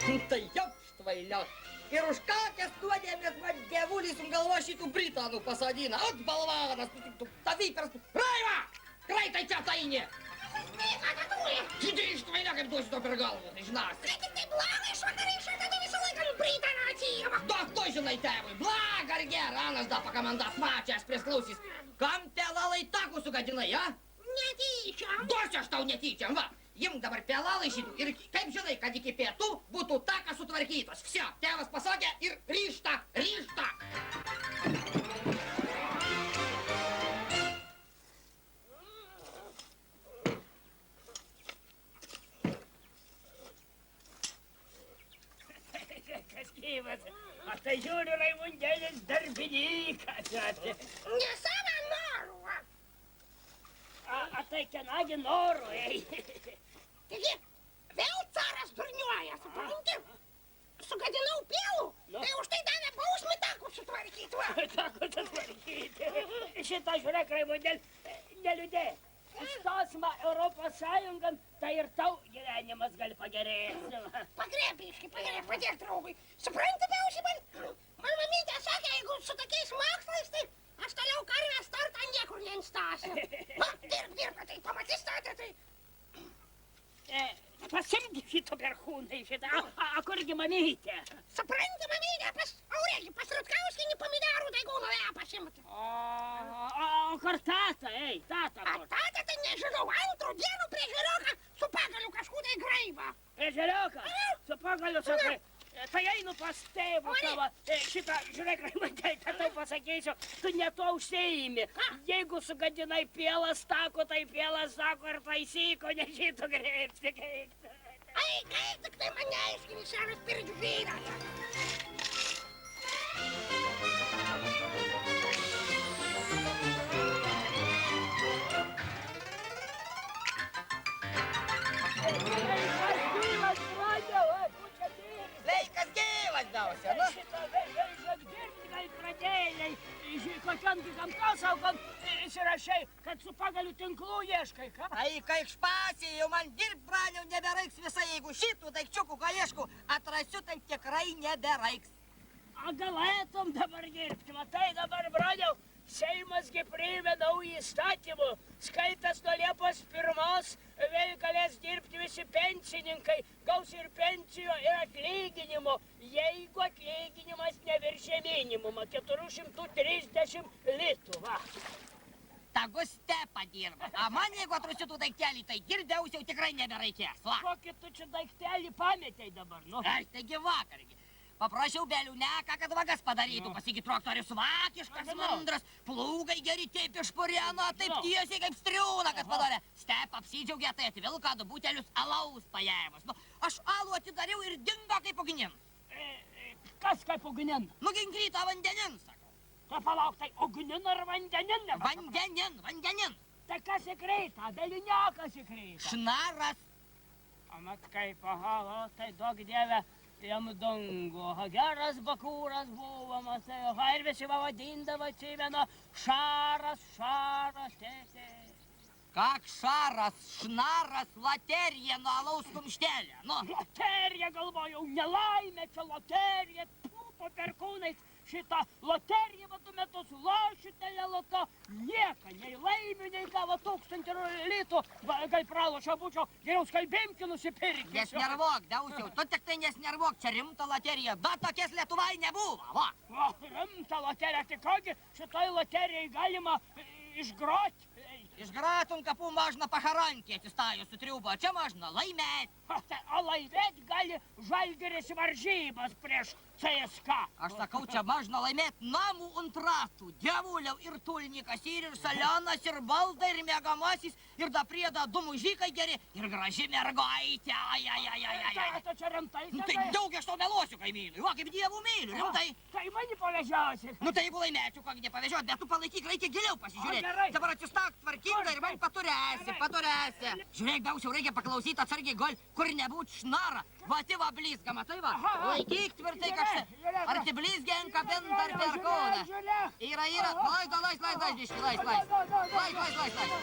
Tai jops tvailiau. Ir už kokias nuodėmės man dievulis ant galvo šitų britanų pasadina. Ot, balvanas, tu tavypers. Raiva! Greitai čia taini! Ką turi? Žydri iš tvailio, kaip duosi to per galvą, tai žinasi. Tai tik tai blogai iš vakarai šatą visą laiką britaną atsijama. Dok to žinai, tėvui, blag ar ger, anas da pakamandas mačias priesklausys. Kam te lalai takų sugadinai, ja? Netyčia. Duosiu aš tau netyčiam, va. Imk dabar pelalai šitų ir kaip žinai, kad iki pietų būtų takas sutvarkytos. Vsio, tėvas pasakė ir ryžta, ryžta. Kas gyvas, o tai žiūriu Raimundėlis darbininkas. Ne savo noru. A tai kenagi noru, ei. Taigi, vėl caras durniuoja, supranti? Sugadinau pievų, tai už tai davė bausmį takų sutvarkyti, va. Takų sutvarkyti. Šitą žiūrėk, Raimundėl, neliūdėk. Įstosime Europos Sąjungan, tai ir tau gyvenimas gali pagerėti. Pagrėbiškai, padėk draugui. Supranti, Biausi, man mamytė sakė, jeigu su tokiais mokslais, tai aš toliau karvės tortą niekur neinstasiu. Va, dirb, tai pamatys tada, tai... Pasimgi šito perkūnai šitą, a kurgi mamytė? Supranti, mamytė, pas Aurėlį, pas Rutkauskinį pomidorų daigūną ją pasimti. O kur tata, ei, tata A kur? tada tai nežinau, antrų dienų prie žirioką su pagaliu kažkur tai graiba. Prie želioką? Su pagaliu sakai. Tai einu pas tėvų savo. Šitą, žiūrėk, Raimundėl, tai pasakysiu, tu ne to užsiimi. Jeigu sugadinai pielas tako, tai pielas sako ir taisyko, nežytų greipti. Ai, kaip tik tai mane aiškini šiaurės pirdžių vyras. Leikas gyvas dausia, nu. Šitą dirbti gal pradėjai, kokiam gamtosaugom įsirašai, kad su pagaliu tinklų ieškai, ką? Ai, kai špasė, jau man dirbt braniau nebereiks visai, jeigu šitų daikčiukų galėškų atrasiu, tai tikrai nebereiks. A galėtum dabar dirbti, matai dabar, braniau, Seimasgi priėmė naują įstatymų, skaitas nuo Liepos 1, vėl galės dirbti visi pensininkai, gaus ir pensijų, ir atlyginimo, jeigu atlyginimas neviršė minimumą 430 litų, va. Tagu Stepa dirba, a man jeigu atrasiu daiktelį, tai girdėjausiau tikrai nebereikės, va. Kokį tu čia daiktelį pametei dabar, nu? Aš taigi vakargi. Paprašiau Beliūneką, kad vagas padarytų, pasigi traktorius vakiškas, mandras, plūgai geri taip iš pureno, taip tiesiai kaip striūna, kad padarė. Step apsidžiaugė, tai atvilka 2 butelius alaus paėmus. Nu, aš alų atidariau ir dingo kaip ugnin. Kas kaip ugnin? Nu, ginkryta vandenin, sakau. Tai palauk, tai ugnin ar vandenin? Vandenin. Tai kas įkreita? Beliūnekas įkreita. Šnaras. O mat kaip, aha, tai duok dieve. Jam dangu, geras bakūras buvo, matai, ir visi vadindavo, atsimenu, šaras, tėtė. Kak šaras, šnaras, loterija nuo alaus kumštelė, nu. Loterija, galvojau, nelaimė, čia loterija, po perkūnais. Šitą loteriją, va, 2 metus lošiu teleloto, nieka, nei laimių, nei gavo 1000 litų, kai pralošio būčiau, geriau skalbimkį nusipirkti. Nesnervok, Dausiau, tu tik tai nesnervok, čia rimta loterija, da tokias Lietuvai nebuvo, va. O, rimta loterija, tai kogi šitoj loterijai galima išgroti? Išgratum kapų mažna pacharonkį atsistajus su triubo, čia mažna laimėt. O laimėt gali Žalgiris varžybas prieš CSK. Aš sakau, čia mažna laimėt namų ant ratų, dievuliau ir tulnikas, ir salionas, ir balda, ir mėgamasis, ir da prieda 2 mužikai geri, ir graži mergaitė, ai. Tai čia rimtai, Nu tai daug aš to meluosiu kaimynui, va kaip dievų myliu, rimtai. Tai mani pavežiosi. Nu tai jeigu laimėčiau, kokį nepavežiot, bet tu palaikyk, reikia giliau pasižiūrėti. Gerai. Dabar atsistak tvarkingai ir man paturėsi. Žiūrėk, Dausiau, reikia paklausyti atsargiai, gal kur nebūt šnara. Va, tai va blizga, matai va. Laikyk tvirtai kažtai. Ar tai blizgia ant kapintą ar perkūną. Yra. Lais, biški, lais. Lais. Tai kokį takų!